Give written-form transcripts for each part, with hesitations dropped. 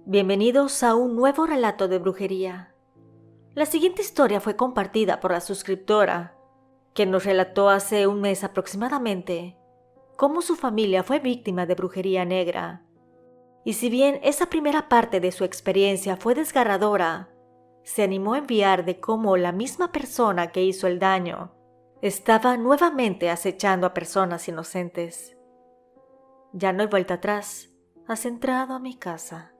Bienvenidos a un nuevo relato de brujería. La siguiente historia fue compartida por la suscriptora, quien nos relató hace un mes aproximadamente cómo su familia fue víctima de brujería negra. Y si bien esa primera parte de su experiencia fue desgarradora, se animó a enviar de cómo la misma persona que hizo el daño estaba nuevamente acechando a personas inocentes. Ya no hay vuelta atrás, has entrado a mi casa.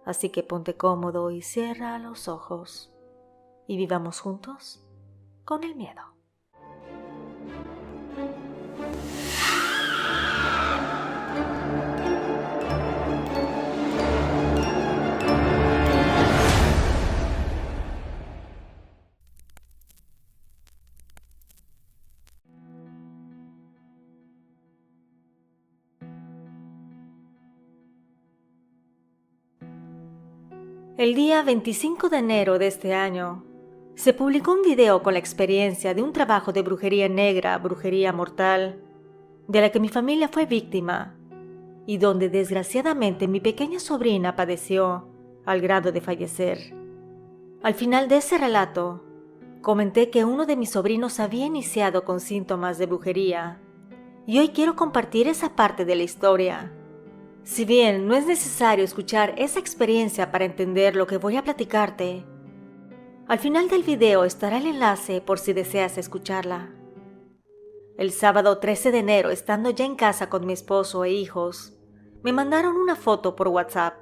Así que ponte cómodo y cierra los ojos y vivamos juntos con el miedo. El día 25 de enero de este año, se publicó un video con la experiencia de un trabajo de brujería negra, brujería mortal, de la que mi familia fue víctima y donde desgraciadamente mi pequeña sobrina padeció al grado de fallecer. Al final de ese relato, comenté que uno de mis sobrinos había iniciado con síntomas de brujería y hoy quiero compartir esa parte de la historia. Si bien no es necesario escuchar esa experiencia para entender lo que voy a platicarte, al final del video estará el enlace por si deseas escucharla. El sábado 13 de enero, estando ya en casa con mi esposo e hijos, me mandaron una foto por WhatsApp.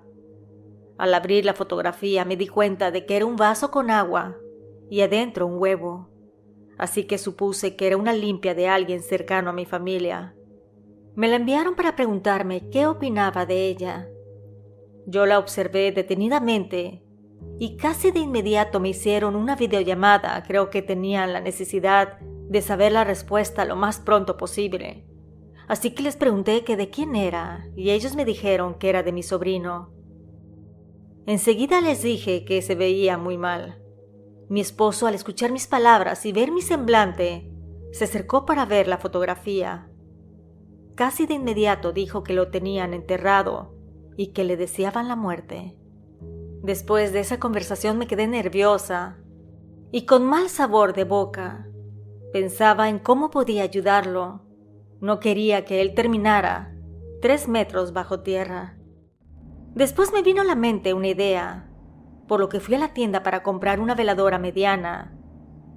Al abrir la fotografía me di cuenta de que era un vaso con agua y adentro un huevo, así que supuse que era una limpia de alguien cercano a mi familia. Me la enviaron para preguntarme qué opinaba de ella. Yo la observé detenidamente y casi de inmediato me hicieron una videollamada. Creo que tenían la necesidad de saber la respuesta lo más pronto posible. Así que les pregunté que de quién era y ellos me dijeron que era de mi sobrino. Enseguida les dije que se veía muy mal. Mi esposo, al escuchar mis palabras y ver mi semblante, se acercó para ver la fotografía. Casi de inmediato dijo que lo tenían enterrado y que le deseaban la muerte. Después de esa conversación me quedé nerviosa y con mal sabor de boca. Pensaba en cómo podía ayudarlo. No quería que él terminara 3 metros bajo tierra. Después me vino a la mente una idea, por lo que fui a la tienda para comprar una veladora mediana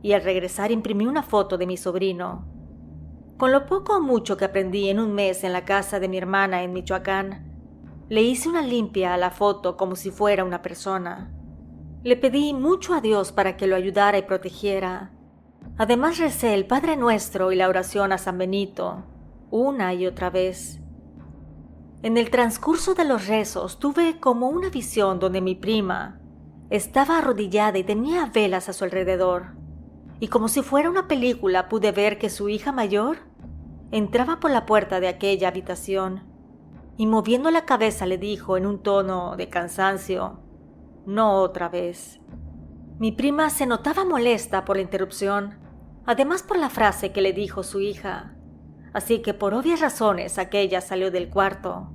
y al regresar imprimí una foto de mi sobrino. Con lo poco o mucho que aprendí en un mes en la casa de mi hermana en Michoacán, le hice una limpia a la foto como si fuera una persona. Le pedí mucho a Dios para que lo ayudara y protegiera. Además recé el Padre Nuestro y la oración a San Benito, una y otra vez. En el transcurso de los rezos tuve como una visión donde mi prima estaba arrodillada y tenía velas a su alrededor. Y como si fuera una película pude ver que su hija mayor entraba por la puerta de aquella habitación y moviendo la cabeza le dijo en un tono de cansancio: «No otra vez». Mi prima se notaba molesta por la interrupción, además por la frase que le dijo su hija, así que por obvias razones aquella salió del cuarto.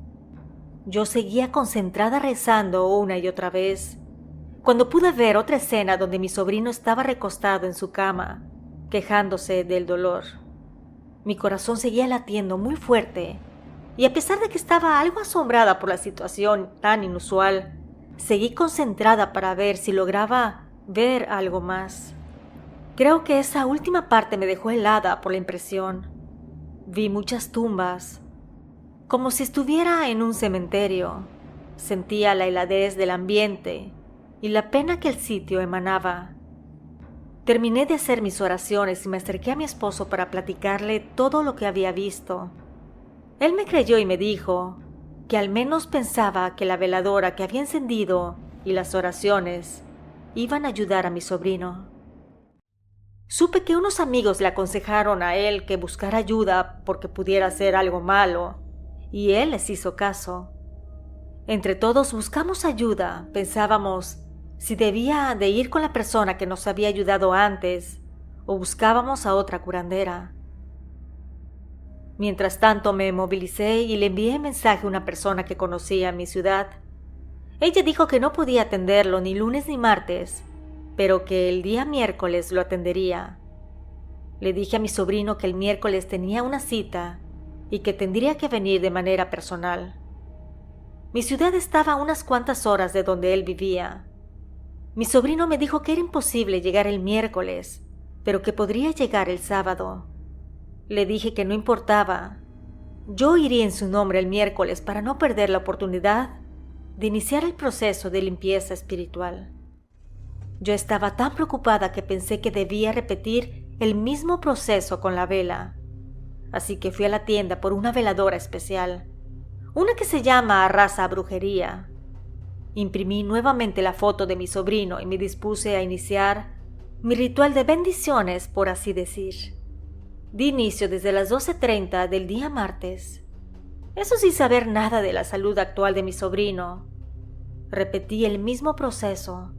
Yo seguía concentrada rezando una y otra vez, cuando pude ver otra escena donde mi sobrino estaba recostado en su cama, quejándose del dolor. Mi corazón seguía latiendo muy fuerte, y a pesar de que estaba algo asombrada por la situación tan inusual, seguí concentrada para ver si lograba ver algo más. Creo que esa última parte me dejó helada por la impresión. Vi muchas tumbas, como si estuviera en un cementerio. Sentía la heladez del ambiente y la pena que el sitio emanaba. Terminé de hacer mis oraciones y me acerqué a mi esposo para platicarle todo lo que había visto. Él me creyó y me dijo que al menos pensaba que la veladora que había encendido y las oraciones iban a ayudar a mi sobrino. Supe que unos amigos le aconsejaron a él que buscara ayuda porque pudiera hacer algo malo, y él les hizo caso. Entre todos buscamos ayuda, pensábamos si debía de ir con la persona que nos había ayudado antes o buscábamos a otra curandera. Mientras tanto me movilicé y le envié mensaje a una persona que conocía en mi ciudad. Ella dijo que no podía atenderlo ni lunes ni martes, pero que el día miércoles lo atendería. Le dije a mi sobrino que el miércoles tenía una cita y que tendría que venir de manera personal. Mi ciudad estaba a unas cuantas horas de donde él vivía. Mi sobrino me dijo que era imposible llegar el miércoles, pero que podría llegar el sábado. Le dije que no importaba. Yo iría en su nombre el miércoles para no perder la oportunidad de iniciar el proceso de limpieza espiritual. Yo estaba tan preocupada que pensé que debía repetir el mismo proceso con la vela. Así que fui a la tienda por una veladora especial, una que se llama Arrasa Brujería. Imprimí nuevamente la foto de mi sobrino y me dispuse a iniciar mi ritual de bendiciones, por así decir. Di inicio desde las 12:30 del día martes. Eso sin saber nada de la salud actual de mi sobrino. Repetí el mismo proceso.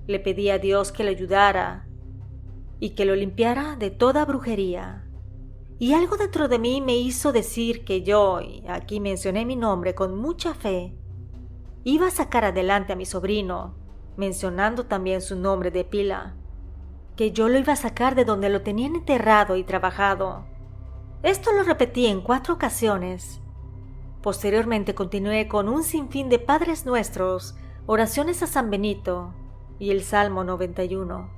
Le pedí a Dios que le ayudara y que lo limpiara de toda brujería. Y algo dentro de mí me hizo decir que yo, y aquí mencioné mi nombre con mucha fe, iba a sacar adelante a mi sobrino, mencionando también su nombre de pila, que yo lo iba a sacar de donde lo tenían enterrado y trabajado. Esto lo repetí en 4 ocasiones. Posteriormente continué con un sinfín de Padres Nuestros, oraciones a San Benito y el Salmo 91.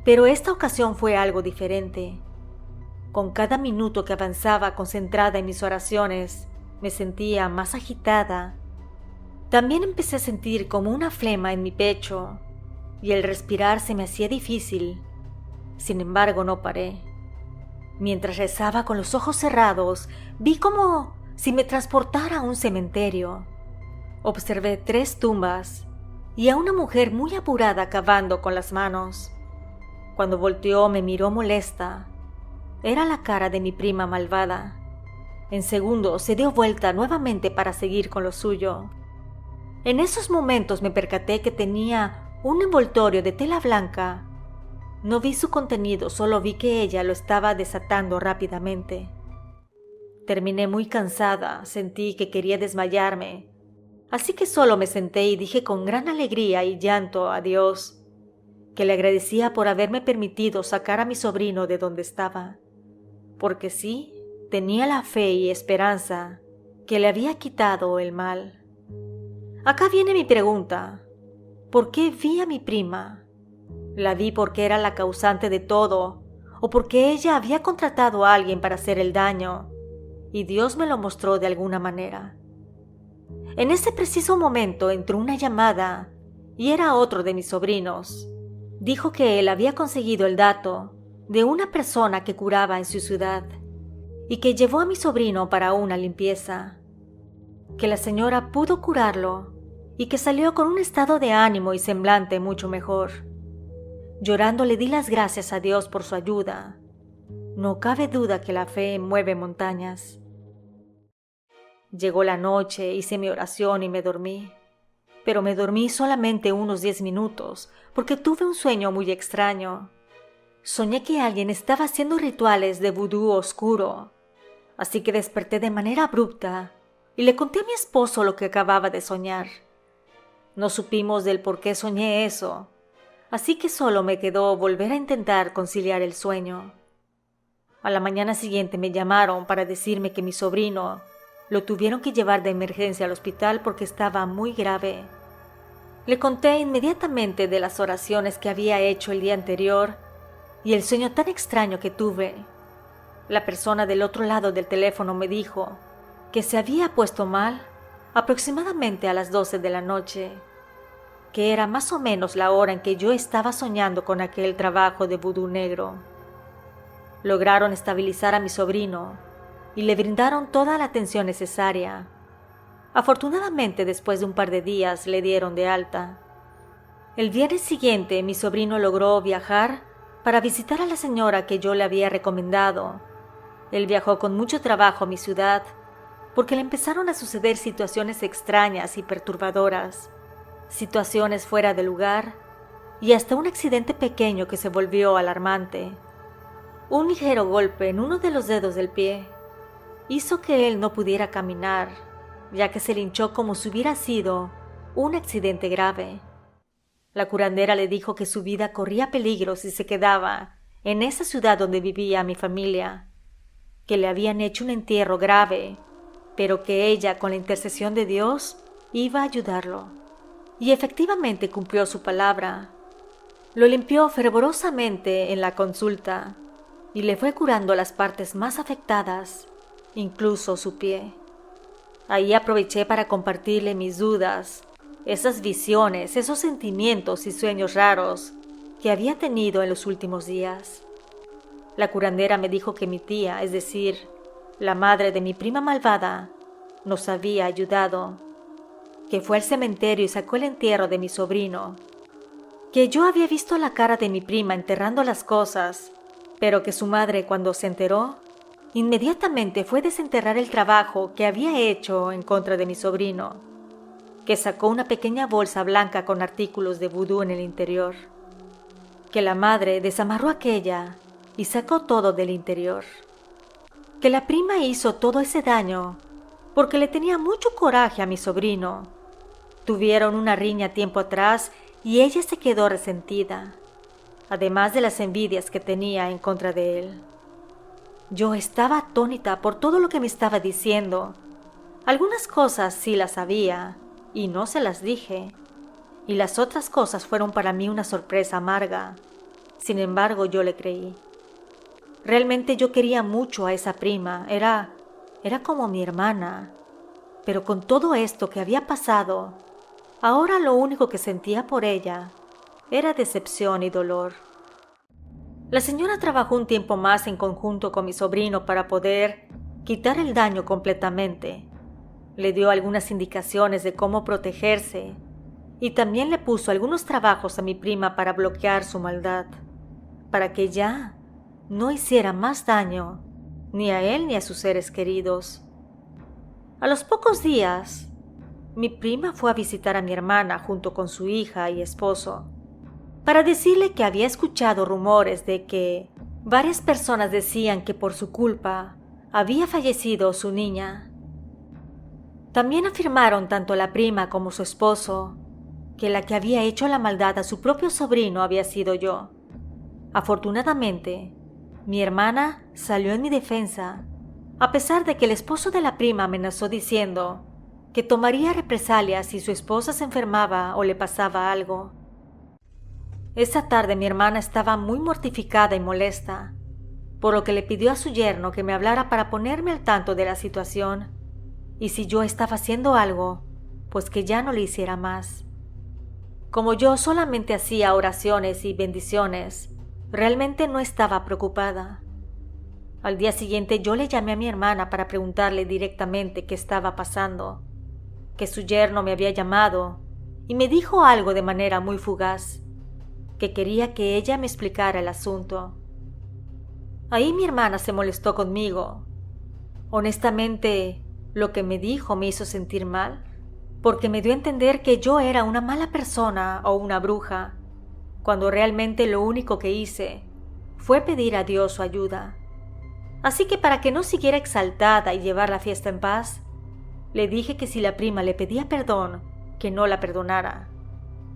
Pero esta ocasión fue algo diferente. Con cada minuto que avanzaba concentrada en mis oraciones, me sentía más agitada. También empecé a sentir como una flema en mi pecho, y el respirar se me hacía difícil. Sin embargo, no paré. Mientras rezaba con los ojos cerrados, vi como si me transportara a un cementerio. Observé 3 tumbas y a una mujer muy apurada cavando con las manos. Cuando volteó me miró molesta. Era la cara de mi prima malvada. En segundos se dio vuelta nuevamente para seguir con lo suyo. En esos momentos me percaté que tenía un envoltorio de tela blanca. No vi su contenido, solo vi que ella lo estaba desatando rápidamente. Terminé muy cansada, sentí que quería desmayarme, así que solo me senté y dije con gran alegría y llanto a Dios que le agradecía por haberme permitido sacar a mi sobrino de donde estaba, porque sí, tenía la fe y esperanza que le había quitado el mal. Acá viene mi pregunta. ¿Por qué vi a mi prima? ¿La vi porque era la causante de todo o porque ella había contratado a alguien para hacer el daño y Dios me lo mostró de alguna manera? En ese preciso momento entró una llamada y era otro de mis sobrinos. Dijo que él había conseguido el dato de una persona que curaba en su ciudad y que llevó a mi sobrino para una limpieza, que la señora pudo curarlo y que salió con un estado de ánimo y semblante mucho mejor. Llorando le di las gracias a Dios por su ayuda. No cabe duda que la fe mueve montañas. Llegó la noche, hice mi oración y me dormí. Pero me dormí solamente unos 10 minutos porque tuve un sueño muy extraño. Soñé que alguien estaba haciendo rituales de vudú oscuro, así que desperté de manera abrupta y le conté a mi esposo lo que acababa de soñar. No supimos del por qué soñé eso, así que solo me quedó volver a intentar conciliar el sueño. A la mañana siguiente me llamaron para decirme que mi sobrino lo tuvieron que llevar de emergencia al hospital porque estaba muy grave. Le conté inmediatamente de las oraciones que había hecho el día anterior y el sueño tan extraño que tuve. La persona del otro lado del teléfono me dijo que se había puesto mal aproximadamente a las 12 de la noche, que era más o menos la hora en que yo estaba soñando con aquel trabajo de vudú negro. Lograron estabilizar a mi sobrino y le brindaron toda la atención necesaria. Afortunadamente, después de un par de días, le dieron de alta. El viernes siguiente, mi sobrino logró viajar para visitar a la señora que yo le había recomendado. Él viajó con mucho trabajo a mi ciudad, porque le empezaron a suceder situaciones extrañas y perturbadoras, situaciones fuera de lugar, y hasta un accidente pequeño que se volvió alarmante. Un ligero golpe en uno de los dedos del pie hizo que él no pudiera caminar, ya que se le hinchó como si hubiera sido un accidente grave. La curandera le dijo que su vida corría peligro si se quedaba en esa ciudad donde vivía mi familia, que le habían hecho un entierro grave, pero que ella, con la intercesión de Dios, iba a ayudarlo. Y efectivamente cumplió su palabra. Lo limpió fervorosamente en la consulta y le fue curando las partes más afectadas, incluso su pie. Ahí aproveché para compartirle mis dudas, esas visiones, esos sentimientos y sueños raros que había tenido en los últimos días. La curandera me dijo que mi tía, es decir, la madre de mi prima malvada, nos había ayudado, que fue al cementerio y sacó el entierro de mi sobrino, que yo había visto la cara de mi prima enterrando las cosas, pero que su madre, cuando se enteró, inmediatamente fue a desenterrar el trabajo que había hecho en contra de mi sobrino, que sacó una pequeña bolsa blanca con artículos de vudú en el interior, que la madre desamarró aquella y sacó todo del interior, que la prima hizo todo ese daño porque le tenía mucho coraje a mi sobrino. Tuvieron una riña tiempo atrás y ella se quedó resentida, además de las envidias que tenía en contra de él. Yo estaba atónita por todo lo que me estaba diciendo. Algunas cosas sí las sabía y no se las dije, y las otras cosas fueron para mí una sorpresa amarga. Sin embargo, yo le creí. Realmente yo quería mucho a esa prima, era como mi hermana. Pero con todo esto que había pasado, ahora lo único que sentía por ella era decepción y dolor. La señora trabajó un tiempo más en conjunto con mi sobrino para poder quitar el daño completamente. Le dio algunas indicaciones de cómo protegerse y también le puso algunos trabajos a mi prima para bloquear su maldad, para que ya no hiciera más daño ni a él ni a sus seres queridos. A los pocos días, mi prima fue a visitar a mi hermana junto con su hija y esposo, para decirle que había escuchado rumores de que varias personas decían que por su culpa había fallecido su niña. También afirmaron tanto la prima como su esposo que la que había hecho la maldad a su propio sobrino había sido yo. Afortunadamente, mi hermana salió en mi defensa, a pesar de que el esposo de la prima amenazó diciendo que tomaría represalias si su esposa se enfermaba o le pasaba algo. Esa tarde mi hermana estaba muy mortificada y molesta, por lo que le pidió a su yerno que me hablara para ponerme al tanto de la situación, y si yo estaba haciendo algo, pues que ya no le hiciera más. Como yo solamente hacía oraciones y bendiciones, realmente no estaba preocupada. Al día siguiente yo le llamé a mi hermana para preguntarle directamente qué estaba pasando, que su yerno me había llamado y me dijo algo de manera muy fugaz, que quería que ella me explicara el asunto. Ahí mi hermana se molestó conmigo. Honestamente, lo que me dijo me hizo sentir mal, porque me dio a entender que yo era una mala persona o una bruja, cuando realmente lo único que hice fue pedir a Dios su ayuda. Así que para que no siguiera exaltada y llevar la fiesta en paz, le dije que si la prima le pedía perdón, que no la perdonara,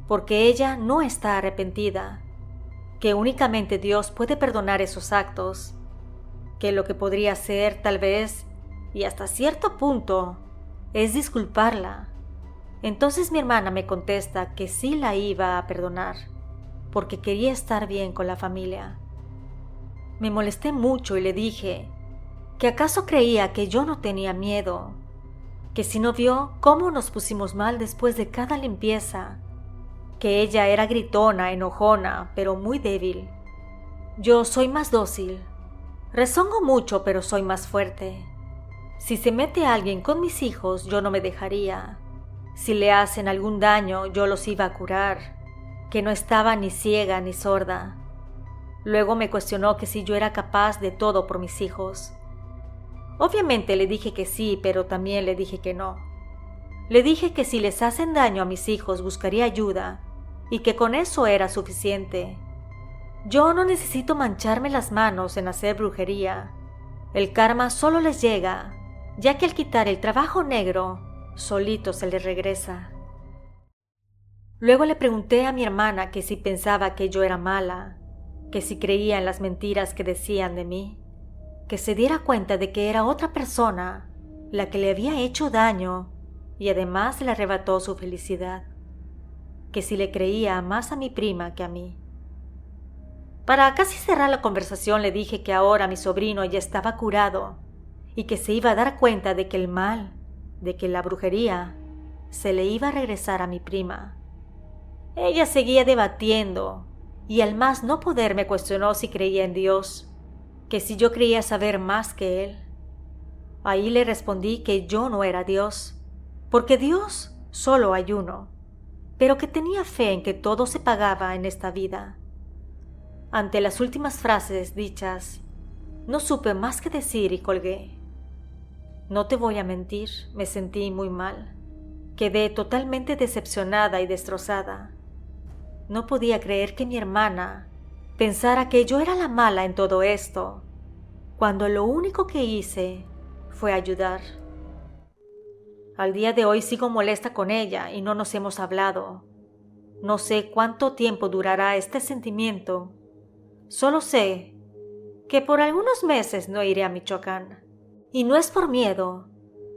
porque ella no está arrepentida, que únicamente Dios puede perdonar esos actos, que lo que podría hacer tal vez, y hasta cierto punto, es disculparla. Entonces mi hermana me contesta que sí la iba a perdonar, porque quería estar bien con la familia. Me molesté mucho y le dije que acaso creía que yo no tenía miedo, que si no vio cómo nos pusimos mal después de cada limpieza, que ella era gritona, enojona, pero muy débil. Yo soy más dócil. Rezongo mucho, pero soy más fuerte. Si se mete alguien con mis hijos, yo no me dejaría. Si le hacen algún daño, yo los iba a curar, que no estaba ni ciega ni sorda. Luego me cuestionó que si yo era capaz de todo por mis hijos. Obviamente le dije que sí, pero también le dije que no. Le dije que si les hacen daño a mis hijos buscaría ayuda y que con eso era suficiente. Yo no necesito mancharme las manos en hacer brujería. El karma solo les llega, ya que al quitar el trabajo negro, solito se les regresa. Luego le pregunté a mi hermana que si pensaba que yo era mala, que si creía en las mentiras que decían de mí, que se diera cuenta de que era otra persona la que le había hecho daño y además le arrebató su felicidad, que si le creía más a mi prima que a mí. Para casi cerrar la conversación le dije que ahora mi sobrino ya estaba curado y que se iba a dar cuenta de que el mal, de que la brujería, se le iba a regresar a mi prima. Ella seguía debatiendo y al más no poder me cuestionó si creía en Dios, que si yo creía saber más que Él. Ahí le respondí que yo no era Dios, porque Dios solo hay uno, pero que tenía fe en que todo se pagaba en esta vida. Ante las últimas frases dichas, no supe más que decir y colgué. No te voy a mentir, me sentí muy mal. Quedé totalmente decepcionada y destrozada. No podía creer que mi hermana pensara que yo era la mala en todo esto, cuando lo único que hice fue ayudar. Al día de hoy sigo molesta con ella y no nos hemos hablado. No sé cuánto tiempo durará este sentimiento. Solo sé que por algunos meses no iré a Michoacán. Y no es por miedo,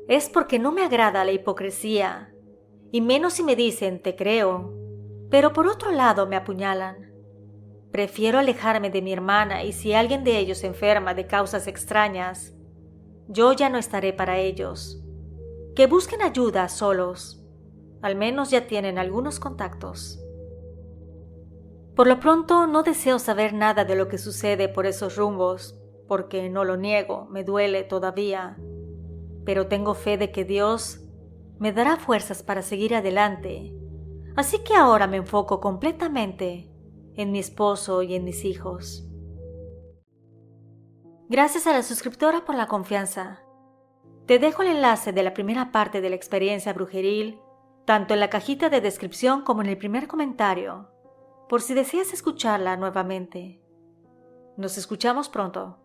es porque no me agrada la hipocresía, y menos si me dicen te creo, pero por otro lado me apuñalan. Prefiero alejarme de mi hermana y si alguien de ellos se enferma de causas extrañas, yo ya no estaré para ellos. Que busquen ayuda solos. Al menos ya tienen algunos contactos. Por lo pronto no deseo saber nada de lo que sucede por esos rumbos, porque no lo niego, me duele todavía. Pero tengo fe de que Dios me dará fuerzas para seguir adelante. Así que ahora me enfoco completamente en mi esposo y en mis hijos. Gracias a la suscriptora por la confianza. Te dejo el enlace de la primera parte de la experiencia brujeril, tanto en la cajita de descripción como en el primer comentario, por si deseas escucharla nuevamente. Nos escuchamos pronto.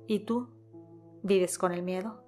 ¿Y tú? ¿Vives con el miedo?